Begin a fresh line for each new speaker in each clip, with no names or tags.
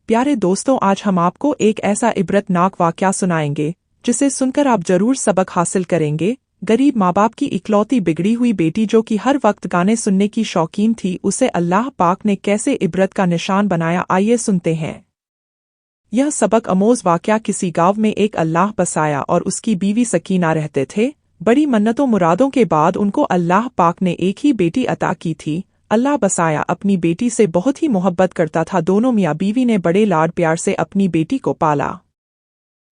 प्यारे दोस्तों, आज हम आपको एक ऐसा इबरतनाक वाकया सुनाएंगे जिसे सुनकर आप जरूर सबक हासिल करेंगे। गरीब माँ बाप की इकलौती बिगड़ी हुई बेटी जो कि हर वक्त गाने सुनने की शौकीन थी, उसे अल्लाह पाक ने कैसे इबरत का निशान बनाया, आइए सुनते हैं। यह सबक अमोज वाकया किसी गांव में एक अल्लाह बसाया और उसकी बीवी सकीना रहते थे। बड़ी मन्नतों मुरादों के बाद उनको अल्लाह पाक ने एक ही बेटी अता की थी। अल्लाह बसाया अपनी बेटी से बहुत ही मोहब्बत करता था। दोनों मियाँ बीवी ने बड़े लाड प्यार से अपनी बेटी को पाला।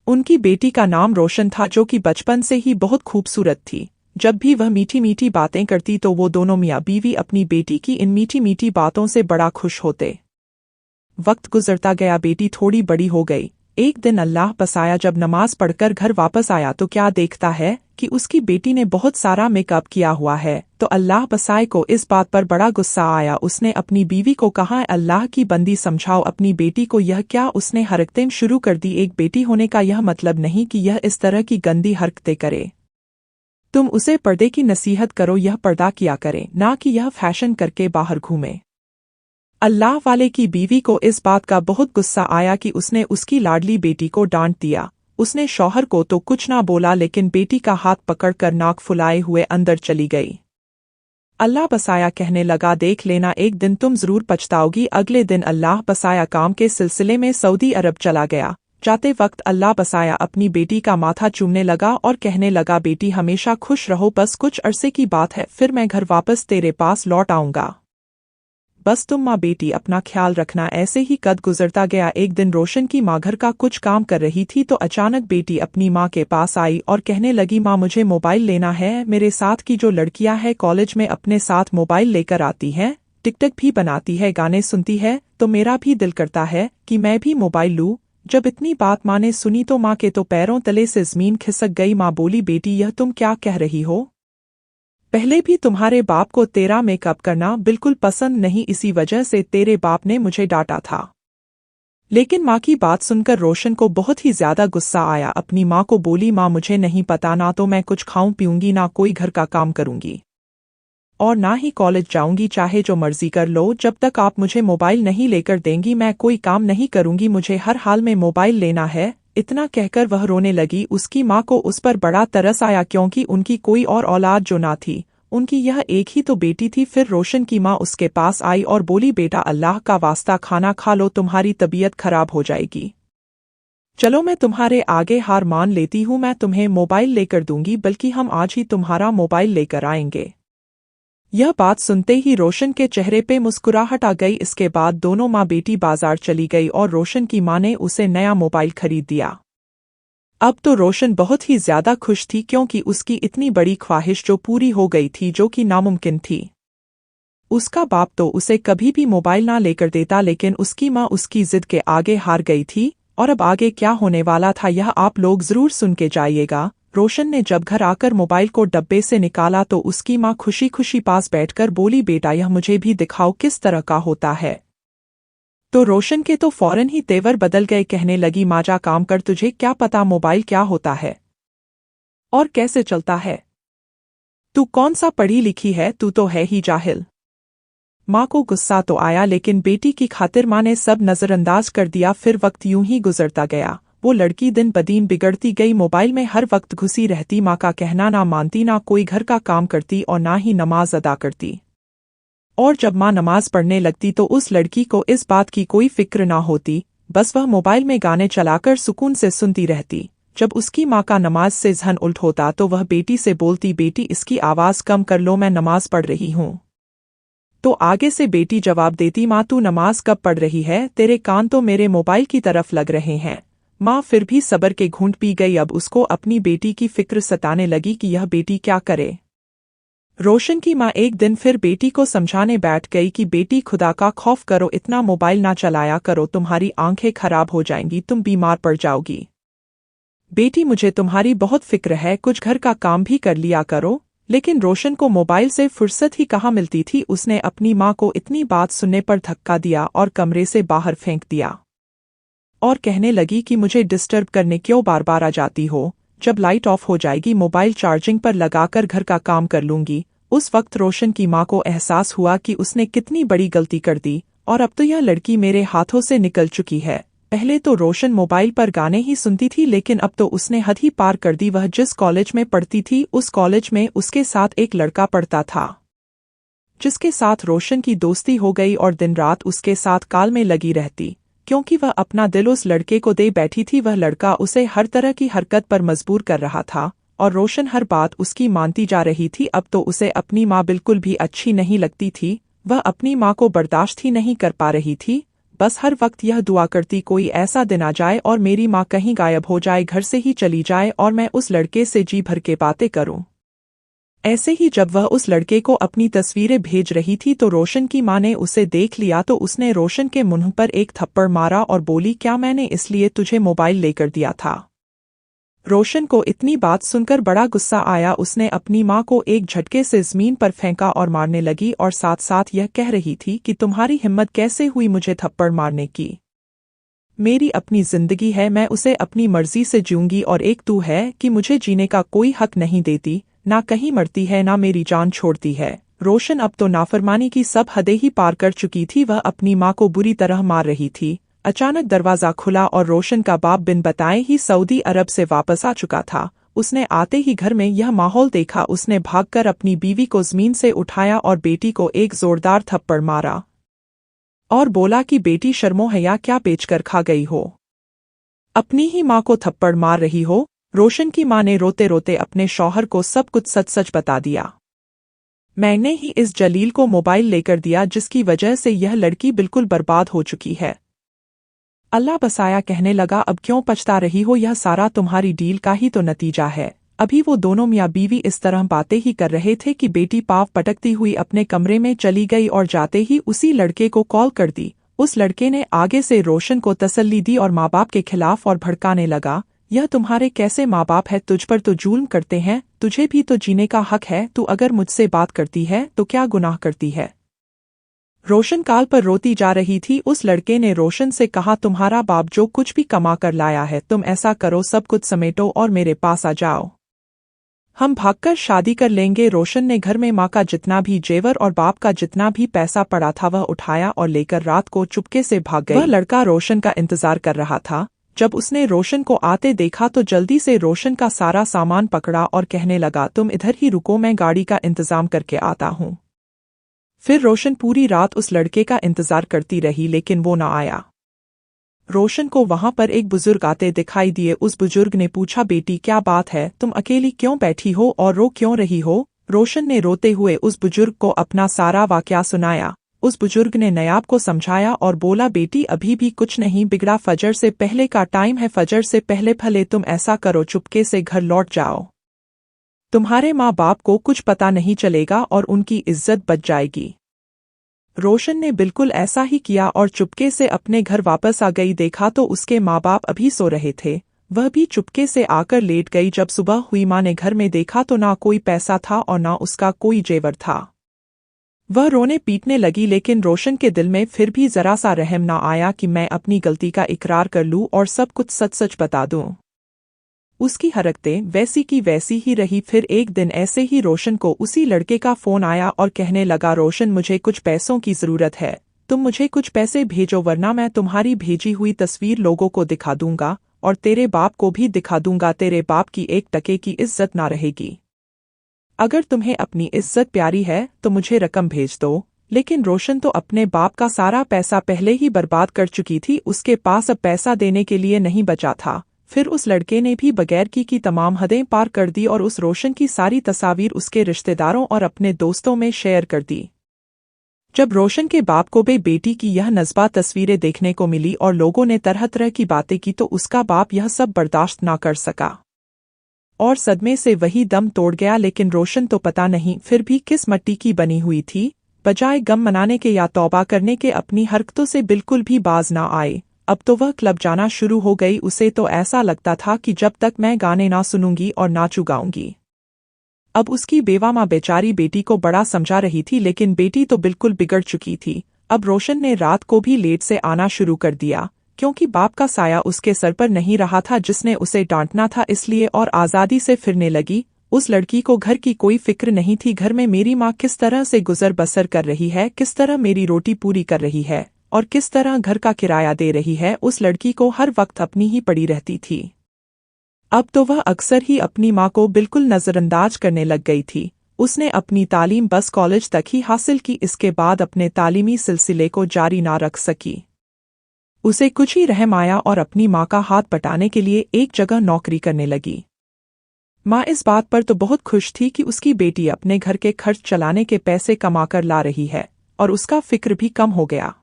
उनकी बेटी का नाम रोशन था, जो कि बचपन से ही बहुत खूबसूरत थी। जब भी वह मीठी मीठी बातें करती तो वो दोनों मियाँ बीवी अपनी बेटी की इन मीठी मीठी बातों से बड़ा खुश होते। वक्त गुजरता गया, बेटी थोड़ी बड़ी हो गई। एक दिन अल्लाह बसाया जब नमाज पढ़कर घर वापस आया तो क्या देखता है कि उसकी बेटी ने बहुत सारा मेकअप किया हुआ है। तो अल्लाह बसाए को इस बात पर बड़ा गुस्सा आया। उसने अपनी बीवी को कहा, अल्लाह की बंदी, समझाओ अपनी बेटी को यह क्या उसने हरकतें शुरू कर दी। एक बेटी होने का यह मतलब नहीं कि यह इस तरह की गंदी हरकतें करे। तुम उसे पर्दे की नसीहत करो, यह पर्दा किया करे, ना कि यह फैशन करके बाहर घूमे। अल्लाह वाले की बीवी को इस बात का बहुत गुस्सा आया कि उसने उसकी लाडली बेटी को डांट दिया। उसने शौहर को तो कुछ ना बोला, लेकिन बेटी का हाथ पकड़कर नाक फुलाए हुए अंदर चली गई। अल्लाह बसाया कहने लगा, देख लेना, एक दिन तुम जरूर पछताओगी। अगले दिन अल्लाह बसाया काम के सिलसिले में सऊदी अरब चला गया। जाते वक्त अल्लाह बसाया अपनी बेटी का माथा चूमने लगा और कहने लगा, बेटी हमेशा खुश रहो, बस कुछ अरसे की बात है, फिर मैं घर वापस तेरे पास लौट आऊंगा। बस तुम माँ बेटी अपना ख्याल रखना। ऐसे ही कद गुजरता गया। एक दिन रोशन की माँ घर का कुछ काम कर रही थी तो अचानक बेटी अपनी माँ के पास आई और कहने लगी, माँ मुझे मोबाइल लेना है। मेरे साथ की जो लड़कियां हैं कॉलेज में अपने साथ मोबाइल लेकर आती हैं, टिकटॉक भी बनाती है, गाने सुनती है, तो मेरा भी दिल करता है कि मैं भी मोबाइल लूं। जब इतनी बात माँ ने सुनी तो माँ के तो पैरों तले से जमीन खिसक गई। माँ बोली, बेटी यह तुम क्या कह रही हो? पहले भी तुम्हारे बाप को तेरा मेकअप करना बिल्कुल पसंद नहीं, इसी वजह से तेरे बाप ने मुझे डांटा था। लेकिन माँ की बात सुनकर रोशन को बहुत ही ज्यादा गुस्सा आया। अपनी माँ को बोली, माँ मुझे नहीं पता, ना तो मैं कुछ खाऊं पीऊंगी, ना कोई घर का काम करूंगी और ना ही कॉलेज जाऊंगी। चाहे जो मर्जी कर लो, जब तक आप मुझे मोबाइल नहीं लेकर देंगी मैं कोई काम नहीं करूंगी। मुझे हर हाल में मोबाइल लेना है। इतना कहकर वह रोने लगी। उसकी माँ को उस पर बड़ा तरस आया, क्योंकि उनकी कोई और औलाद जो ना थी, उनकी यह एक ही तो बेटी थी। फिर रोशन की माँ उसके पास आई और बोली, बेटा अल्लाह का वास्ता खाना खा लो, तुम्हारी तबीयत खराब हो जाएगी। चलो मैं तुम्हारे आगे हार मान लेती हूँ, मैं तुम्हें मोबाइल लेकर दूंगी, बल्कि हम आज ही तुम्हारा मोबाइल लेकर आएंगे। यह बात सुनते ही रोशन के चेहरे पे मुस्कुराहट आ गई। इसके बाद दोनों माँ बेटी बाजार चली गई और रोशन की माँ ने उसे नया मोबाइल खरीद दिया। अब तो रोशन बहुत ही ज्यादा खुश थी, क्योंकि उसकी इतनी बड़ी ख्वाहिश जो पूरी हो गई थी, जो कि नामुमकिन थी। उसका बाप तो उसे कभी भी मोबाइल ना लेकर देता, लेकिन उसकी माँ उसकी जिद के आगे हार गई थी। और अब आगे क्या होने वाला था यह आप लोग जरूर सुन के जाइएगा। रोशन ने जब घर आकर मोबाइल को डब्बे से निकाला तो उसकी माँ खुशी खुशी पास बैठकर बोली, बेटा यह मुझे भी दिखाओ किस तरह का होता है। तो रोशन के तो फौरन ही तेवर बदल गए। कहने लगी, माँ जा काम कर, तुझे क्या पता मोबाइल क्या होता है और कैसे चलता है? तू कौन सा पढ़ी लिखी है, तू तो है ही जाहिल। माँ को गुस्सा तो आया, लेकिन बेटी की खातिर माँ ने सब नजरअंदाज कर दिया। फिर वक्त यूं ही गुजरता गया। वो लड़की दिन बदीन बिगड़ती गई, मोबाइल में हर वक्त घुसी रहती, माँ का कहना ना मानती, ना कोई घर का काम करती और ना ही नमाज अदा करती। और जब माँ नमाज पढ़ने लगती तो उस लड़की को इस बात की कोई फिक्र ना होती, बस वह मोबाइल में गाने चलाकर सुकून से सुनती रहती। जब उसकी माँ का नमाज से ज़हन उल्ट होता तो वह बेटी से बोलती, बेटी इसकी आवाज़ कम कर लो, मैं नमाज पढ़ रही हूँ। तो आगे से बेटी जवाब देती, माँ तू नमाज कब पढ़ रही है, तेरे कान तो मेरे मोबाइल की तरफ लग रहे हैं। माँ फिर भी सब्र के घूंट पी गई। अब उसको अपनी बेटी की फिक्र सताने लगी कि यह बेटी क्या करे। रोशन की माँ एक दिन फिर बेटी को समझाने बैठ गई कि बेटी खुदा का खौफ करो, इतना मोबाइल ना चलाया करो, तुम्हारी आंखें खराब हो जाएंगी, तुम बीमार पड़ जाओगी। बेटी मुझे तुम्हारी बहुत फिक्र है, कुछ घर का काम भी कर लिया करो। लेकिन रोशन को मोबाइल से फुर्सत ही कहाँ मिलती थी। उसने अपनी माँ को इतनी बात सुनने पर धक्का दिया और कमरे से बाहर फेंक दिया और कहने लगी कि मुझे डिस्टर्ब करने क्यों बार बार आ जाती हो, जब लाइट ऑफ हो जाएगी मोबाइल चार्जिंग पर लगाकर घर का काम कर लूंगी। उस वक्त रोशन की माँ को एहसास हुआ कि उसने कितनी बड़ी गलती कर दी और अब तो यह लड़की मेरे हाथों से निकल चुकी है। पहले तो रोशन मोबाइल पर गाने ही सुनती थी, लेकिन अब तो उसने हद ही पार कर दी। वह जिस कॉलेज में पढ़ती थी उस कॉलेज में उसके साथ एक लड़का पढ़ता था, जिसके साथ रोशन की दोस्ती हो गई और दिन रात उसके साथ काल में लगी रहती, क्योंकि वह अपना दिल उस लड़के को दे बैठी थी। वह लड़का उसे हर तरह की हरकत पर मजबूर कर रहा था और रोशन हर बात उसकी मानती जा रही थी। अब तो उसे अपनी माँ बिल्कुल भी अच्छी नहीं लगती थी। वह अपनी माँ को बर्दाश्त ही नहीं कर पा रही थी। बस हर वक्त यह दुआ करती, कोई ऐसा दिन आ जाए और मेरी माँ कहीं गायब हो जाए, घर से ही चली जाए और मैं उस लड़के से जी भर के बातें करूं। ऐसे ही जब वह उस लड़के को अपनी तस्वीरें भेज रही थी तो रोशन की माँ ने उसे देख लिया तो उसने रोशन के मुंह पर एक थप्पड़ मारा और बोली, क्या मैंने इसलिए तुझे मोबाइल लेकर दिया था? रोशन को इतनी बात सुनकर बड़ा गुस्सा आया। उसने अपनी माँ को एक झटके से जमीन पर फेंका और मारने लगी और साथ साथ यह कह रही थी कि तुम्हारी हिम्मत कैसे हुई मुझे थप्पड़ मारने की? मेरी अपनी जिंदगी है, मैं उसे अपनी मर्जी से जीऊंगी और एक तू है कि मुझे जीने का कोई हक नहीं देती, ना कहीं मरती है ना मेरी जान छोड़ती है। रोशन अब तो नाफरमानी की सब हदें ही पार कर चुकी थी। वह अपनी माँ को बुरी तरह मार रही थी। अचानक दरवाजा खुला और रोशन का बाप बिन बताए ही सऊदी अरब से वापस आ चुका था। उसने आते ही घर में यह माहौल देखा। उसने भागकर अपनी बीवी को जमीन से उठाया और बेटी को एक जोरदार थप्पड़ मारा और बोला कि बेटी शर्मो हया क्या बेचकर खा गई हो? अपनी ही माँ को थप्पड़ मार रही हो? रोशन की माँ ने रोते रोते अपने शौहर को सब कुछ सच सच बता दिया। मैंने ही इस जलील को मोबाइल लेकर दिया जिसकी वजह से यह लड़की बिल्कुल बर्बाद हो चुकी है। अल्लाह बसाया, कहने लगा, अब क्यों पछता रही हो? यह सारा तुम्हारी डील का ही तो नतीजा है। अभी वो दोनों मियाँ बीवी इस तरह बातें ही कर रहे थे कि बेटी पाँव पटकती हुई अपने कमरे में चली गई और जाते ही उसी लड़के को कॉल कर दी। उस लड़के ने आगे से रोशन को तसल्ली दी और माँ बाप के खिलाफ और भड़काने लगा, यह तुम्हारे कैसे माँ बाप है? तुझ पर तो जुल्म करते हैं, तुझे भी तो जीने का हक है। तू अगर मुझसे बात करती है तो क्या गुनाह करती है? रोशन काल पर रोती जा रही थी। उस लड़के ने रोशन से कहा, तुम्हारा बाप जो कुछ भी कमा कर लाया है, तुम ऐसा करो सब कुछ समेटो और मेरे पास आ जाओ, हम भागकर शादी कर लेंगे। रोशन ने घर में माँ का जितना भी जेवर और बाप का जितना भी पैसा पड़ा था वह उठाया और लेकर रात को चुपके से भाग गई। वह लड़का रोशन का इंतजार कर रहा था। जब उसने रोशन को आते देखा तो जल्दी से रोशन का सारा सामान पकड़ा और कहने लगा, तुम इधर ही रुको, मैं गाड़ी का इंतजाम करके आता हूँ। फिर रोशन पूरी रात उस लड़के का इंतजार करती रही, लेकिन वो न आया। रोशन को वहां पर एक बुजुर्ग आते दिखाई दिए। उस बुजुर्ग ने पूछा, बेटी क्या बात है, तुम अकेली क्यों बैठी हो और रो क्यों रही हो? रोशन ने रोते हुए उस बुजुर्ग को अपना सारा वाकया सुनाया। उस बुजुर्ग ने नयाब को समझाया और बोला, बेटी अभी भी कुछ नहीं बिगड़ा, फजर से पहले का टाइम है, फजर से पहले भले तुम ऐसा करो चुपके से घर लौट जाओ, तुम्हारे माँ बाप को कुछ पता नहीं चलेगा और उनकी इज्जत बच जाएगी। रोशन ने बिल्कुल ऐसा ही किया और चुपके से अपने घर वापस आ गई। देखा तो उसके माँ बाप अभी सो रहे थे। वह भी चुपके से आकर लेट गई। जब सुबह हुई माँ ने घर में देखा तो ना कोई पैसा था और ना उसका कोई जेवर था। वह रोने पीटने लगी, लेकिन रोशन के दिल में फिर भी जरा सा रहम ना आया कि मैं अपनी गलती का इकरार कर लूं और सब कुछ सच सच बता दूं। उसकी हरकतें वैसी की वैसी ही रही। फिर एक दिन ऐसे ही रोशन को उसी लड़के का फोन आया और कहने लगा, रोशन मुझे कुछ पैसों की जरूरत है, तुम मुझे कुछ पैसे भेजो वरना मैं तुम्हारी भेजी हुई तस्वीर लोगों को दिखा दूंगा और तेरे बाप को भी दिखा दूंगा। तेरे बाप की एक टके की इज्जत ना रहेगी। अगर तुम्हें अपनी इज्जत प्यारी है तो मुझे रकम भेज दो। लेकिन रोशन तो अपने बाप का सारा पैसा पहले ही बर्बाद कर चुकी थी। उसके पास अब पैसा देने के लिए नहीं बचा था। फिर उस लड़के ने भी बगैर की तमाम हदें पार कर दी और उस रोशन की सारी तस्वीर उसके रिश्तेदारों और अपने दोस्तों में शेयर कर दी। जब रोशन के बाप को बेटी की यह नस्बा तस्वीरें देखने को मिली और लोगों ने तरह तरह की बातें की तो उसका बाप यह सब बर्दाश्त ना कर सका और सदमे से वही दम तोड़ गया। लेकिन रोशन तो पता नहीं फिर भी किस मिट्टी की बनी हुई थी। बजाय गम मनाने के या तौबा करने के अपनी हरकतों से बिल्कुल भी बाज ना आए। अब तो वह क्लब जाना शुरू हो गई। उसे तो ऐसा लगता था कि जब तक मैं गाने ना सुनूंगी और नाचू गाऊंगी। अब उसकी बेवा माँ बेचारी बेटी को बड़ा समझा रही थी, लेकिन बेटी तो बिल्कुल बिगड़ चुकी थी। अब रोशन ने रात को भी लेट से आना शुरू कर दिया, क्योंकि बाप का साया उसके सर पर नहीं रहा था जिसने उसे डांटना था, इसलिए और आज़ादी से फिरने लगी। उस लड़की को घर की कोई फिक्र नहीं थी। घर में मेरी माँ किस तरह से गुजर बसर कर रही है, किस तरह मेरी रोटी पूरी कर रही है, और किस तरह घर का किराया दे रही है, उस लड़की को हर वक्त अपनी ही पड़ी रहती थी। अब तो वह अक्सर ही अपनी माँ को बिल्कुल नज़रअंदाज करने लग गई थी। उसने अपनी तालीम बस कॉलेज तक ही हासिल की, इसके बाद अपने तालीमी सिलसिले को जारी ना रख सकी। उसे कुछ ही रहम आया और अपनी माँ का हाथ बटाने के लिए एक जगह नौकरी करने लगी। माँ इस बात पर तो बहुत खुश थी कि उसकी बेटी अपने घर के खर्च चलाने के पैसे कमाकर ला रही है, और उसका फिक्र भी कम हो गया।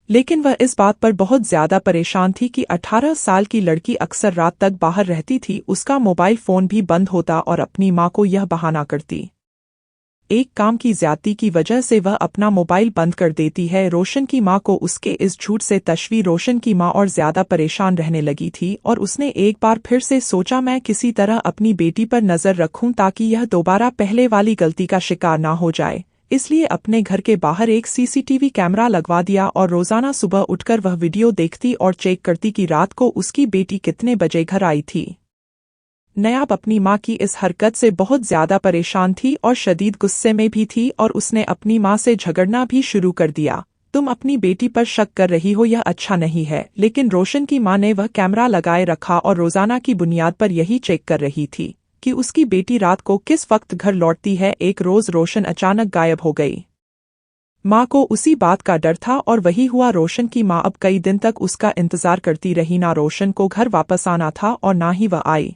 लेकिन वह इस बात पर बहुत ज्यादा परेशान थी कि 18 साल की लड़की अक्सर रात तक बाहर रहती थी, उसका मोबाइल फोन भी बंद होता और अपनी माँ को यह बहाना करती। एक काम की ज्यादती की वजह से वह अपना मोबाइल बंद कर देती है। रोशन की माँ को उसके इस झूठ से तशवी रोशन की माँ और ज्यादा परेशान रहने लगी थी, और उसने एक बार फिर से सोचा, मैं किसी तरह अपनी बेटी पर नजर रखूं ताकि यह दोबारा पहले वाली गलती का शिकार ना हो जाए। इसलिए अपने घर के बाहर एक सीसीटीवी कैमरा लगवा दिया और रोजाना सुबह उठकर वह वीडियो देखती और चेक करती कि रात को उसकी बेटी कितने बजे घर आई थी। नयाब अपनी माँ की इस हरकत से बहुत ज्यादा परेशान थी और शदीद गुस्से में भी थी, और उसने अपनी माँ से झगड़ना भी शुरू कर दिया। तुम अपनी बेटी पर शक कर रही हो, यह अच्छा नहीं है। लेकिन रोशन की माँ ने वह कैमरा लगाए रखा और रोजाना की बुनियाद पर यही चेक कर रही थी कि उसकी बेटी रात को किस वक्त घर लौटती है। एक रोज रोशन अचानक गायब हो गई। माँ को उसी बात का डर था, और वही हुआ। रोशन की माँ अब कई दिन तक उसका इंतजार करती रही। ना रोशन को घर वापस आना था और ना ही वह आई।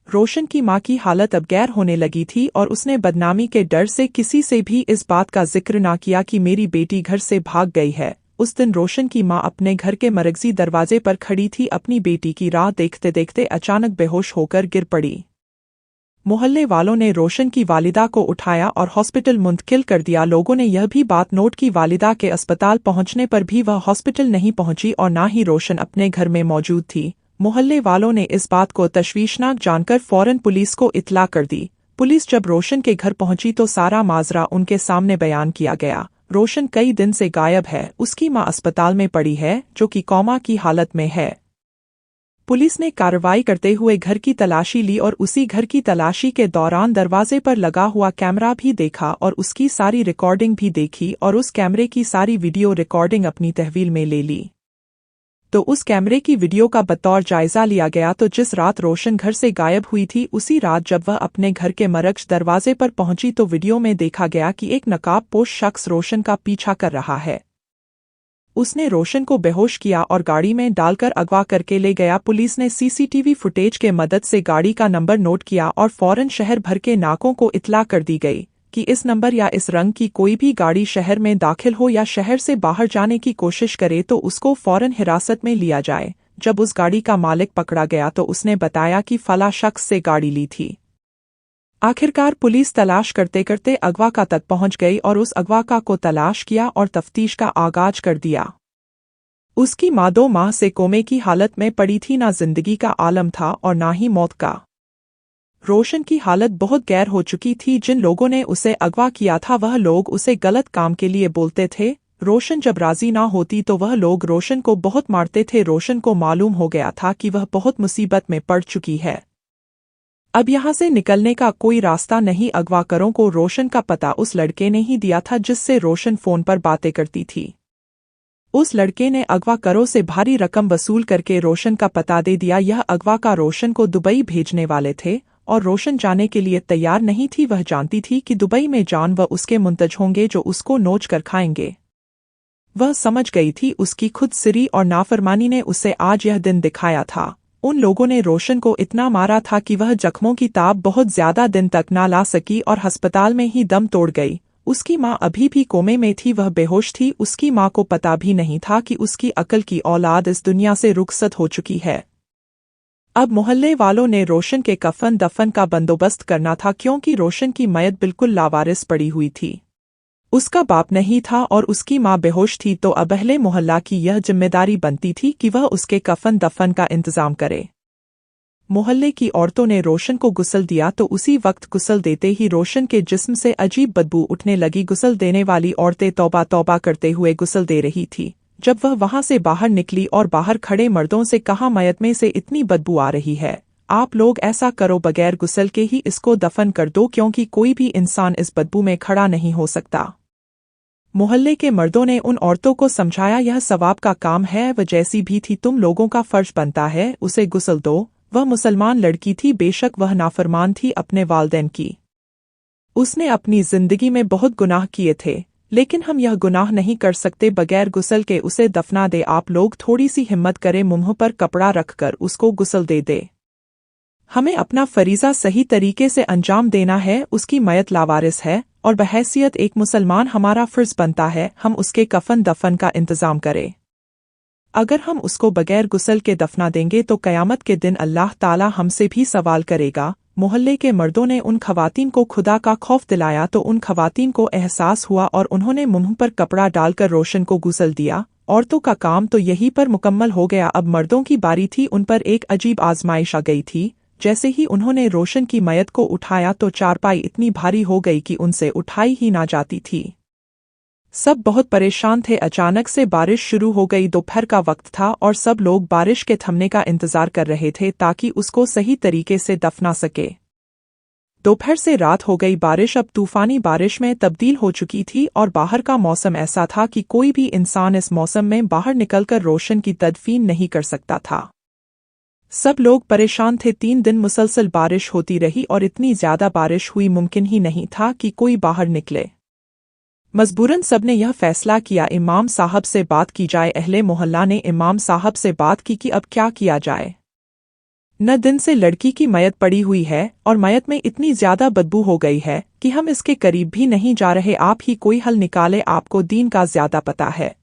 रोशन की माँ की हालत अब गैर होने लगी थी, और उसने बदनामी के डर से किसी से भी इस बात का जिक्र ना किया कि मेरी बेटी घर से भाग गई है। उस दिन रोशन की माँ अपने घर के मरकजी दरवाजे पर खड़ी थी। अपनी बेटी की राह देखते देखते अचानक बेहोश होकर गिर पड़ी। मोहल्ले वालों ने रोशन की वालिदा को उठाया और हॉस्पिटल मुंतकिल कर दिया। लोगों ने यह भी बात नोट की, वालिदा के अस्पताल पहुंचने पर भी वह हॉस्पिटल नहीं पहुंची और ना ही रोशन अपने घर में मौजूद थी। मोहल्ले वालों ने इस बात को तशवीशनाक जानकर फौरन पुलिस को इत्तला कर दी। पुलिस जब रोशन के घर पहुंची तो सारा माजरा उनके सामने बयान किया गया। रोशन कई दिन से गायब है, उसकी मां अस्पताल में पड़ी है जो कि कोमा की हालत में है। पुलिस ने कार्रवाई करते हुए घर की तलाशी ली और उसी घर की तलाशी के दौरान दरवाजे पर लगा हुआ कैमरा भी देखा और उसकी सारी रिकॉर्डिंग भी देखी, और उस कैमरे की सारी वीडियो रिकॉर्डिंग अपनी तहवील में ले ली। तो उस कैमरे की वीडियो का बतौर जायजा लिया गया तो जिस रात रोशन घर से गायब हुई थी, उसी रात जब वह अपने घर के मरकज दरवाजे पर पहुंची तो वीडियो में देखा गया कि एक नकाबपोश शख्स रोशन का पीछा कर रहा है। उसने रोशन को बेहोश किया और गाड़ी में डालकर अगवा करके ले गया। पुलिस ने सीसीटीवी फुटेज के मदद से गाड़ी का नंबर नोट किया और फौरन शहर भर के नाकों को इत्तला कर दी गई कि इस नंबर या इस रंग की कोई भी गाड़ी शहर में दाखिल हो या शहर से बाहर जाने की कोशिश करे तो उसको फौरन हिरासत में लिया जाए। जब उस गाड़ी का मालिक पकड़ा गया तो उसने बताया कि फला शख्स से गाड़ी ली थी। आखिरकार पुलिस तलाश करते करते अगवाका तक पहुंच गई और उस अगवाका को तलाश किया और तफ्तीश का आगाज कर दिया। उसकी माँ 2 माह से कोमे की हालत में पड़ी थी, ना जिंदगी का आलम था और ना ही मौत का। रोशन की हालत बहुत गैर हो चुकी थी। जिन लोगों ने उसे अगवा किया था वह लोग उसे गलत काम के लिए बोलते थे। रोशन जब राजी ना होती तो वह लोग रोशन को बहुत मारते थे। रोशन को मालूम हो गया था कि वह बहुत मुसीबत में पड़ चुकी है। अब यहाँ से निकलने का कोई रास्ता नहीं। अगवाकरों को रोशन का पता उस लड़के ने ही दिया था जिससे रोशन फोन पर बातें करती थी। उस लड़के ने अगवाकरों से भारी रकम वसूल करके रोशन का पता दे दिया। यह अगवाकार रोशन को दुबई भेजने वाले थे और रोशन जाने के लिए तैयार नहीं थी। वह जानती थी कि दुबई में जान व उसके मुंतज होंगे जो उसको नोच कर खाएंगे। वह समझ गई थी उसकी खुद सिरी और नाफरमानी ने उसे आज यह दिन दिखाया था। उन लोगों ने रोशन को इतना मारा था कि वह जख्मों की ताब बहुत ज्यादा दिन तक ना ला सकी और अस्पताल में ही दम तोड़ गई। उसकी माँ अभी भी कोमे में थी, वह बेहोश थी। उसकी माँ को पता भी नहीं था कि उसकी अकल की औलाद इस दुनिया से रुखसत हो चुकी है। अब मोहल्ले वालों ने रोशन के कफन दफन का बंदोबस्त करना था, क्योंकि रोशन की मयत बिल्कुल लावारिस पड़ी हुई थी। उसका बाप नहीं था और उसकी माँ बेहोश थी, तो अब अहले मोहल्ला की यह जिम्मेदारी बनती थी कि वह उसके कफन दफन का इंतजाम करे। मोहल्ले की औरतों ने रोशन को गुस्ल दिया तो उसी वक्त गुस्ल देते ही रोशन के जिस्म से अजीब बदबू उठने लगी। गुस्ल देने वाली औरतें तौबा तौबा करते हुए गुस्ल दे रही थी। जब वह वहां से बाहर निकली और बाहर खड़े मर्दों से कहा, मयत में से इतनी बदबू आ रही है, आप लोग ऐसा करो बगैर गुस्ल के ही इसको दफन कर दो, क्योंकि कोई भी इंसान इस बदबू में खड़ा नहीं हो सकता। मोहल्ले के मर्दों ने उन औरतों को समझाया, यह सवाब का काम है, वह जैसी भी थी तुम लोगों का फर्ज बनता है उसे गुस्ल दो। वह मुसलमान लड़की थी, बेशक वह नाफरमान थी अपने वालिदैन की। उसने अपनी जिंदगी में बहुत गुनाह किए थे, लेकिन हम यह गुनाह नहीं कर सकते बगैर गुस्ल के उसे दफना दे। आप लोग थोड़ी सी हिम्मत करें, मुंह पर कपड़ा रखकर उसको गुस्ल दे दे। हमें अपना फरीज़ा सही तरीके से अंजाम देना है। उसकी मयत लावारिस है और बहैसियत एक मुसलमान हमारा फ़र्ज बनता है हम उसके कफन दफन का इंतज़ाम करें। अगर हम उसको बगैर गुस्ल के दफना देंगे तो क़यामत के दिन अल्लाह ताला हमसे भी सवाल करेगा। मोहल्ले के मर्दों ने उन खवातीन को खुदा का खौफ दिलाया तो उन खवातीन को एहसास हुआ और उन्होंने मुंह पर कपड़ा डालकर रोशन को गुस्ल दिया। औरतों का काम तो यहीं पर मुकम्मल हो गया। अब मर्दों की बारी थी। उन पर एक अजीब आजमाइश आ गई थी। जैसे ही उन्होंने रोशन की मयत को उठाया तो चारपाई इतनी भारी हो गई कि उनसे उठाई ही ना जाती थी। सब बहुत परेशान थे। अचानक से बारिश शुरू हो गई। दोपहर का वक्त था और सब लोग बारिश के थमने का इंतजार कर रहे थे ताकि उसको सही तरीके से दफना सके। दोपहर से रात हो गई। बारिश अब तूफानी बारिश में तब्दील हो चुकी थी और बाहर का मौसम ऐसा था कि कोई भी इंसान इस मौसम में बाहर निकलकर रोशन की तदफीन नहीं कर सकता था। सब लोग परेशान थे। 3 दिन मुसलसल बारिश होती रही और इतनी ज्यादा बारिश हुई मुमकिन ही नहीं था कि कोई बाहर निकले। मजबूरन सबने यह फैसला किया इमाम साहब से बात की जाए। अहले मोहल्ला ने इमाम साहब से बात की कि अब क्या किया जाए। न दिन से लड़की की मयत पड़ी हुई है और मयत में इतनी ज्यादा बदबू हो गई है कि हम इसके करीब भी नहीं जा रहे। आप ही कोई हल निकाले, आपको दीन का ज्यादा पता है।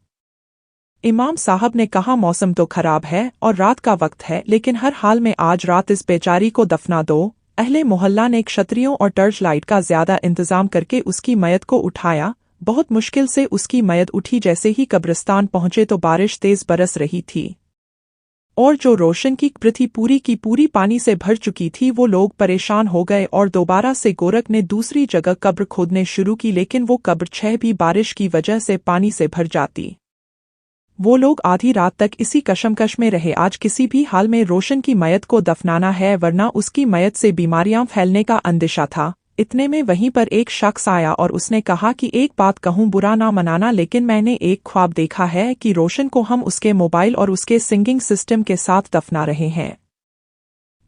इमाम साहब ने कहा, मौसम तो खराब है और रात का वक्त है, लेकिन हर हाल में आज रात इस बेचारी को दफना दो। अहले मोहल्ला ने क्षत्रियों और टर्च लाइट का ज्यादा इंतजाम करके उसकी मयत को उठाया। बहुत मुश्किल से उसकी मयत उठी। जैसे ही कब्रिस्तान पहुंचे तो बारिश तेज बरस रही थी और जो रोशन की पृथ्वी पूरी की पूरी पानी से भर चुकी थी। वो लोग परेशान हो गए और दोबारा से गोरख ने दूसरी जगह कब्र खोदने शुरू की, लेकिन वो कब्र 6 भी बारिश की वजह से पानी से भर जाती। वो लोग आधी रात तक इसी कशमकश में रहे। आज किसी भी हाल में रोशन की मयत को दफनाना है, वरना उसकी मयत से बीमारियां फैलने का अंदेशा था। इतने में वहीं पर एक शख्स आया और उसने कहा कि एक बात कहूं, बुरा ना मनाना, लेकिन मैंने एक ख्वाब देखा है कि रोशन को हम उसके मोबाइल और उसके सिंगिंग सिस्टम के साथ दफना रहे हैं।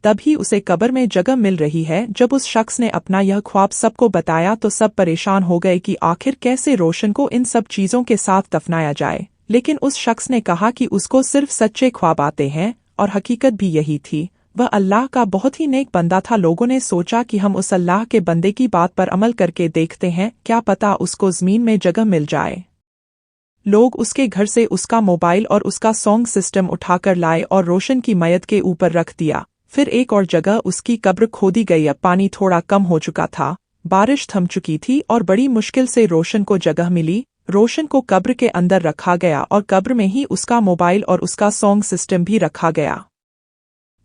तभी उसे कब्र में जगह मिल रही है। जब उस शख्स ने अपना यह ख्वाब सबको बताया तो सब परेशान हो गए कि आखिर कैसे रोशन को इन सब चीज़ों के साथ दफनाया जाए। लेकिन उस शख्स ने कहा कि उसको सिर्फ सच्चे ख्वाब आते हैं और हकीकत भी यही थी। वह अल्लाह का बहुत ही नेक बंदा था। लोगों ने सोचा कि हम उस अल्लाह के बंदे की बात पर अमल करके देखते हैं, क्या पता उसको ज़मीन में जगह मिल जाए। लोग उसके घर से उसका मोबाइल और उसका सॉन्ग सिस्टम उठाकर लाए और रोशन की मयत के ऊपर रख दिया। फिर एक और जगह उसकी कब्र खोदी गई। अब पानी थोड़ा कम हो चुका था, बारिश थम चुकी थी और बड़ी मुश्किल से रोशन को जगह मिली। रोशन को कब्र के अंदर रखा गया और कब्र में ही उसका मोबाइल और उसका सॉन्ग सिस्टम भी रखा गया।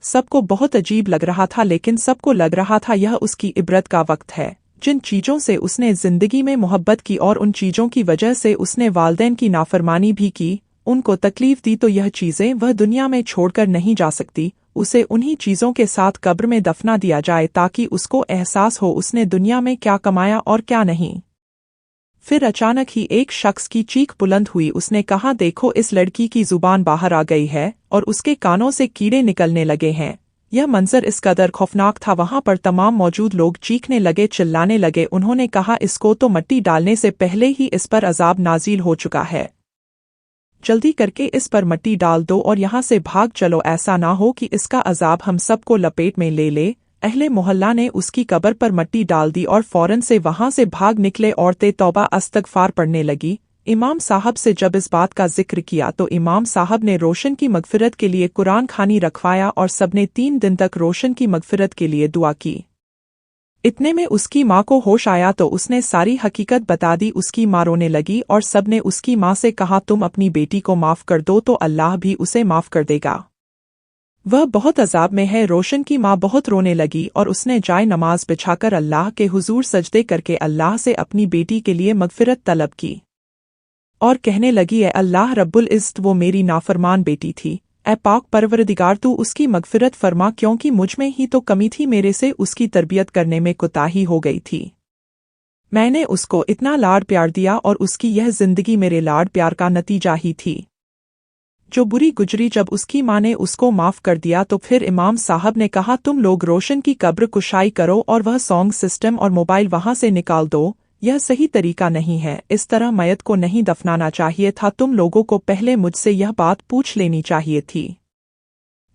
सबको बहुत अजीब लग रहा था, लेकिन सबको लग रहा था यह उसकी इबरत का वक्त है। जिन चीज़ों से उसने ज़िंदगी में मोहब्बत की और उन चीज़ों की वजह से उसने वालिदैन की नाफरमानी भी की, उनको तकलीफ दी, तो यह चीज़ें वह दुनिया में छोड़कर नहीं जा सकती। उसे उन्हीं चीज़ों के साथ कब्र में दफना दिया जाए ताकि उसको एहसास हो उसने दुनिया में क्या कमाया और क्या नहीं। फिर अचानक ही एक शख्स की चीख बुलंद हुई। उसने कहा, देखो इस लड़की की जुबान बाहर आ गई है और उसके कानों से कीड़े निकलने लगे हैं। यह मंजर इस कदर खौफनाक था, वहां पर तमाम मौजूद लोग चीखने लगे, चिल्लाने लगे। उन्होंने कहा, इसको तो मिट्टी डालने से पहले ही इस पर अजाब नाजिल हो चुका है। जल्दी करके इस पर मिट्टी डाल दो और यहाँ से भाग चलो, ऐसा ना हो कि इसका अजाब हम सबको लपेट में ले ले। अहले मोहल्ला ने उसकी कब्र पर मिट्टी डाल दी और फौरन से वहां से भाग निकले। औरतें तौबा अस्तगफार पढ़ने लगी। इमाम साहब से जब इस बात का जिक्र किया तो इमाम साहब ने रोशन की मगफिरत के लिए कुरान खानी रखवाया और सबने 3 दिन तक रोशन की मगफिरत के लिए दुआ की। इतने में उसकी माँ को होश आया तो उसने सारी हकीकत बता दी। उसकी माँ रोने लगी और सबने उसकी माँ से कहा, तुम अपनी बेटी को माफ़ कर दो तो अल्लाह भी उसे माफ़ कर देगा, वह बहुत अजाब में है। रोशन की माँ बहुत रोने लगी और उसने जाए नमाज बिछाकर अल्लाह के हुजूर सजदे करके अल्लाह से अपनी बेटी के लिए मगफिरत तलब की और कहने लगी, ए अल्लाह रब्बुल इज़्ज़त, वो मेरी नाफरमान बेटी थी, ए पाक परवरदिगार तू उसकी मगफिरत फरमा, क्योंकि मुझ में ही तो कमी थी, मेरे से उसकी तरबियत करने में कोताही हो गई थी। मैंने उसको इतना लाड प्यार दिया और उसकी यह जिंदगी मेरे लाड प्यार का नतीजा ही थी। जो बुरी गुजरी जब उसकी माँ ने उसको माफ कर दिया तो फिर इमाम साहब ने कहा, तुम लोग रोशन की कब्र कुशाई करो और वह सॉन्ग सिस्टम और मोबाइल वहां से निकाल दो। यह सही तरीका नहीं है, इस तरह मैयत को नहीं दफनाना चाहिए था। तुम लोगों को पहले मुझसे यह बात पूछ लेनी चाहिए थी।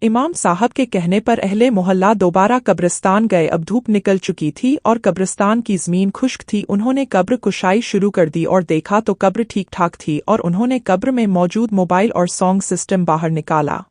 इमाम साहब के कहने पर अहले मोहल्ला दोबारा कब्रिस्तान गए। अब धूप निकल चुकी थी और कब्रिस्तान की ज़मीन खुश्क थी। उन्होंने कब्र कुशाई शुरू कर दी और देखा तो कब्र ठीक ठाक थी और उन्होंने कब्र में मौजूद मोबाइल और सॉन्ग सिस्टम बाहर निकाला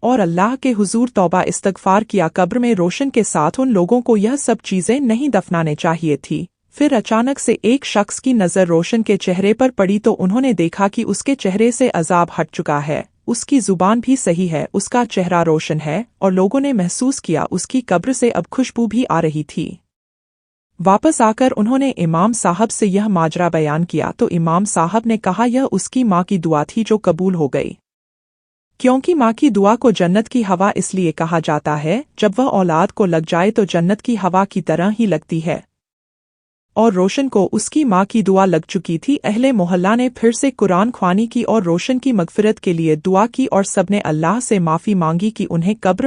और अल्लाह के हुजूर तौबा इस्तगफार किया। कब्र में रोशन के साथ उन लोगों को यह सब चीज़ें नहीं दफनाने चाहिए थी। फिर अचानक से एक शख्स की नज़र रोशन के चेहरे पर पड़ी तो उन्होंने देखा कि उसके चेहरे से अजाब हट चुका है, उसकी जुबान भी सही है, उसका चेहरा रोशन है और लोगों ने महसूस किया उसकी कब्र से अब खुशबू भी आ रही थी। वापस आकर उन्होंने इमाम साहब से यह माजरा बयान किया तो इमाम साहब ने कहा यह उसकी माँ की दुआ थी जो कबूल हो गई, क्योंकि माँ की दुआ को जन्नत की हवा इसलिए कहा जाता है जब वह औलाद को लग जाए तो जन्नत की हवा की तरह ही लगती है। और रोशन को उसकी माँ की दुआ लग चुकी थी। अहले मोहल्ला ने फिर से कुरान ख्वानी की और रोशन की मगफिरत के लिए दुआ की और सबने अल्लाह से माफ़ी मांगी कि उन्हें कब्र